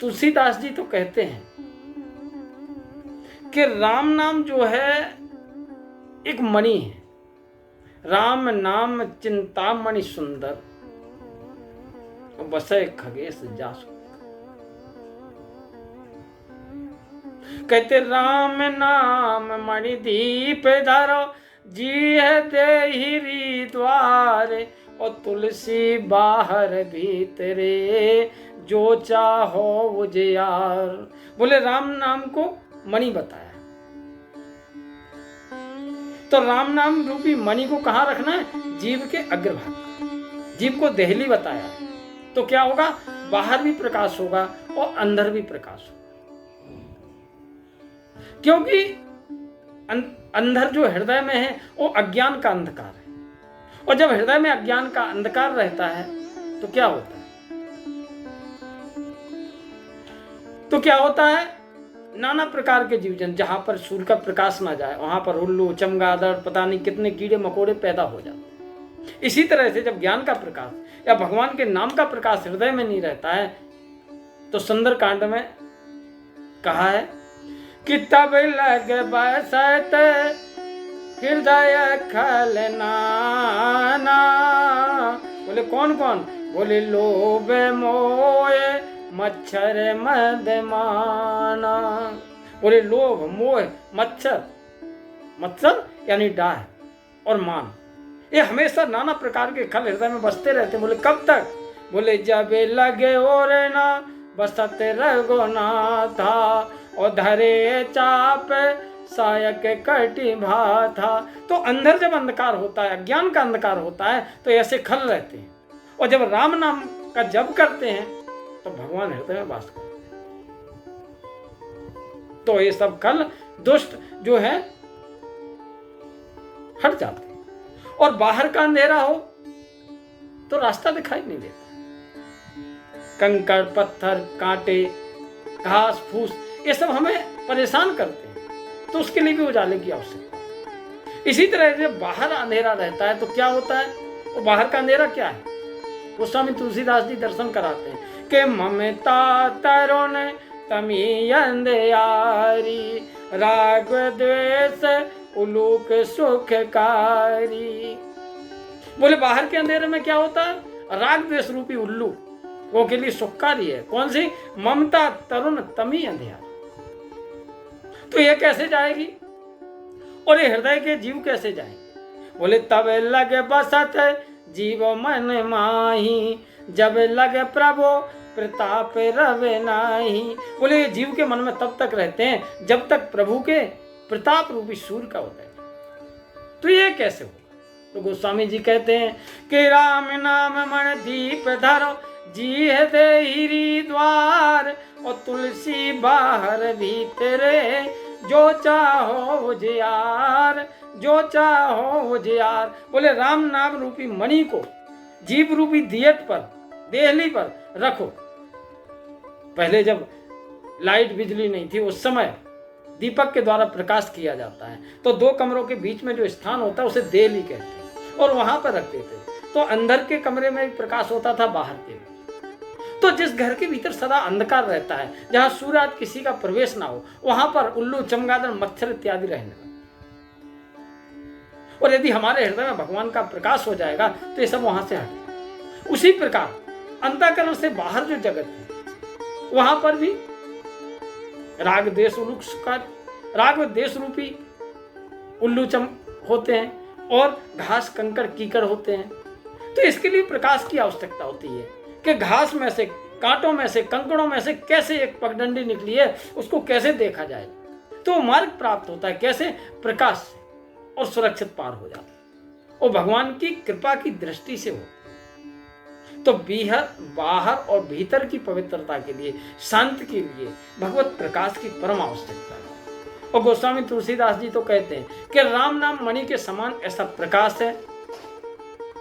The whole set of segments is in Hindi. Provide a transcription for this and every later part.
तुलसीदास जी तो कहते हैं कि राम नाम जो है एक मणि है। राम नाम चिंतामणि सुंदर, बसे खगेश जासु। कहते राम नाम मणि दीप धरो, जी है देहिरी द्वारे, और तुलसी बाहर भीतरे, जो चाहो उजियार। बोले राम नाम को मणि बताया, तो राम नाम रूपी मणि को कहाँ रखना है? जीव के अग्रभाग। जीव को देहली बताया, तो क्या होगा? बाहर भी प्रकाश होगा और अंदर भी प्रकाश होगा। क्योंकि अंदर जो हृदय में है वो अज्ञान का अंधकार है, और जब हृदय में अज्ञान का अंधकार रहता है तो क्या होता है? नाना प्रकार के जीव जंतु, जहां पर सूर्य का प्रकाश ना जाए वहां पर उल्लू, चमगादड़, पता नहीं कितने कीड़े मकोड़े पैदा हो जाते। इसी तरह से जब ज्ञान का प्रकाश या भगवान के नाम का प्रकाश हृदय में नहीं रहता है, तो सुंदर कांड में कहा है कि तब लग बसत हृदय खलनाना। बोले कौन कौन? बोले लोभ मोह मच्छर मदमाना। बोले लोभ मोह मच्छर, मच्छर यानी डाह और मान, ये हमेशा नाना प्रकार के खल हृदय में बसते रहते। बोले कब तक? बोले जब लगे और ना बसत रघुनाथा, और धरे चाप सायक कटि भाथा। तो अंदर जब अंधकार होता है, अज्ञान का अंधकार होता है, तो ऐसे खल रहते हैं, और जब राम नाम का जप करते हैं तो भगवान हृदय में वास करते हैं। तो ये सब खल दुष्ट जो है हट जाते हैं, और बाहर का अंधेरा हो तो रास्ता दिखाई नहीं देता। कंकड़, पत्थर, कांटे, घास फूस, ये सब हमें परेशान करते हैं, तो उसके लिए भी उजाले की आवश्यकता है। इसी तरह से बाहर अंधेरा रहता है तो क्या होता है? वो बाहर का अंधेरा क्या है? गोस्वामी तुलसीदास जी दर्शन कराते हैं कि ममता तरुण तमी अंधयारी, राग द्वेष उलूक सुखकारी। बोले बाहर के अंधेरे में क्या होता है? राग द्वेष रूपी उल्लू वो के लिए सुखकारी है। कौन सी? ममता तरुण तमी अंधयारी। तो ये कैसे जाएगी, और ये हृदय के जीव कैसे जाएंगे? बोले तब लगे बसत जीव मन माही, जब लगे प्रभु प्रताप रवे नाही। बोले ये जीव के मन में तब तक रहते हैं जब तक प्रभु के प्रताप रूपी सूर्य का उदय। तो ये कैसे होगा? तो गोस्वामी जी कहते हैं कि राम नाम मन दीप धरो, जी है देहिरी द्वार, और तुलसी बाहर भीतरे, जो चाहो उजियार, जो चाहो उजियार। बोले राम नाम रूपी मणि को जीव रूपी दियट पर, देहली पर रखो। पहले जब लाइट बिजली नहीं थी उस समय दीपक के द्वारा प्रकाश किया जाता है, तो दो कमरों के बीच में जो स्थान होता है उसे देहली कहते हैं, और वहां पर रखते थे। तो अंदर के कमरे में भी प्रकाश होता था, बाहर के में। तो जिस घर के भीतर सदा अंधकार रहता है, जहां सूर्य किसी का प्रवेश ना हो, वहां पर उल्लू, चमगादड़, मच्छर इत्यादि रहने लगते। और यदि हमारे हृदय में भगवान का प्रकाश हो जाएगा तो ये सब वहां से हटे। उसी प्रकार अंतःकरण से बाहर जो जगत है वहां पर भी राग देश उलूक सुखार, राग व देश रूपी उल्लू चम होते हैं, और घास कंकड़ कीकड़ होते हैं। तो इसके लिए प्रकाश की आवश्यकता होती है कि घास में से, कांटों में से, कंकड़ों में से कैसे एक पगडंडी निकली है, उसको कैसे देखा जाए। तो मार्ग प्राप्त होता है कैसे? प्रकाश से, और सुरक्षित पार हो जाता है, और भगवान की कृपा की दृष्टि से हो। तो बाहर और भीतर की पवित्रता के लिए, शांति के लिए भगवत प्रकाश की परम आवश्यकता है। और गोस्वामी तुलसीदास जी तो कहते हैं कि राम नाम मणि के समान ऐसा प्रकाश है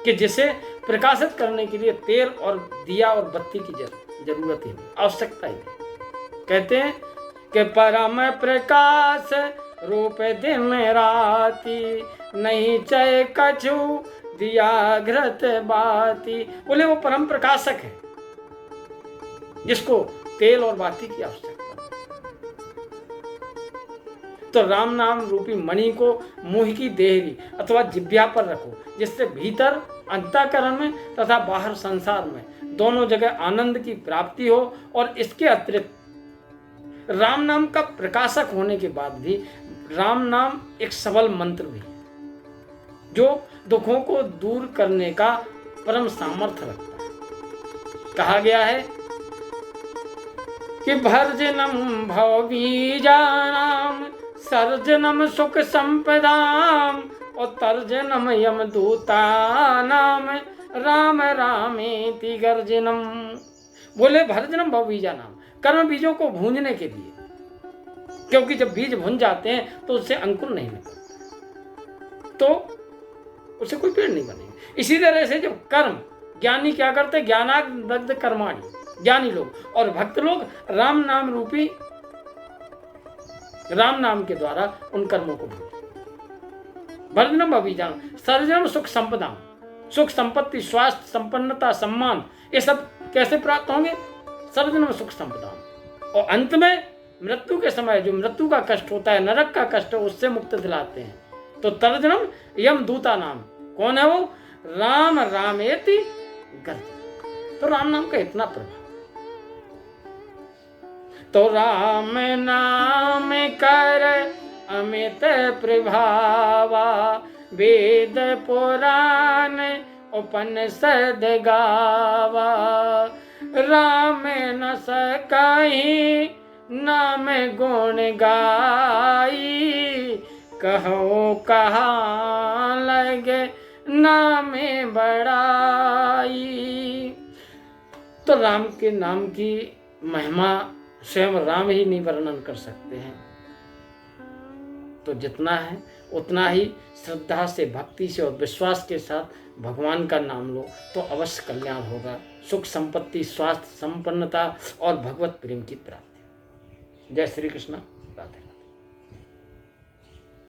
कि जिसे प्रकाशित करने के लिए तेल और दिया और बत्ती की जरूरत ही, आवश्यकता ही। कहते हैं कि परम प्रकाश रूप दिन राती, नहीं चय कछु दिया घृत बाती। बोले वो परम प्रकाशक है, जिसको तेल और बाती की आवश्यकता है। तो राम नाम रूपी मणि को मुंह की देहरी अथवा जिह्वा पर रखो, जिससे भीतर अंतःकरण में तथा बाहर संसार में दोनों जगह आनंद की प्राप्ति हो। और इसके अतिरिक्त राम नाम का प्रकाशक होने के बाद भी राम नाम एक सबल मंत्र भी है, जो दुखों को दूर करने का परम सामर्थ्य रखता है। कहा गया है कि भर्जनम भवबीजानाम सर्जनम सुख संपदाम और तर्जनम यम दूतानाम राम रामेति गर्जनम। बोले भर्जनम भवबीजानाम, कर्म बीजों को भूंजने के लिए, क्योंकि जब बीज भुन जाते हैं तो उससे अंकुर नहीं निकलता, तो उससे कोई पेड़ नहीं बनेगा। इसी तरह से जब कर्म ज्ञानी क्या करते, ज्ञानादग्ध कर्माणि, ज्ञानी लोग और भक्त लोग राम नाम रूपी राम नाम के द्वारा उन कर्मों को भूलते। वर्धनम अभिजान सर्जनम सुख संपदा, सुख संपत्ति, स्वास्थ्य, संपन्नता, सम्मान, ये सब कैसे प्राप्त होंगे? सर्जनम सुख संपदा। और अंत में मृत्यु के समय जो मृत्यु का कष्ट होता है, नरक का कष्ट, उससे मुक्त दिलाते हैं। तो तर्जनम यम दूता नाम, कौन है वो? राम रामेति गर्जन। तो राम नाम का इतना प्रभाव। तो राम नाम कर अमित प्रभावा, वेद पुराण उपनिषद गावा। राम न सकहि नाम गुण गाई, कहो कहाँ लगे नामे बड़ाई। तो राम के नाम की महिमा स्वयं राम ही नहीं वर्णन कर सकते हैं। तो जितना है उतना ही श्रद्धा से, भक्ति से और विश्वास के साथ भगवान का नाम लो तो अवश्य कल्याण होगा। सुख संपत्ति, स्वास्थ्य, संपन्नता और भगवत प्रेम की प्राप्ति। जय श्री कृष्ण। राधे।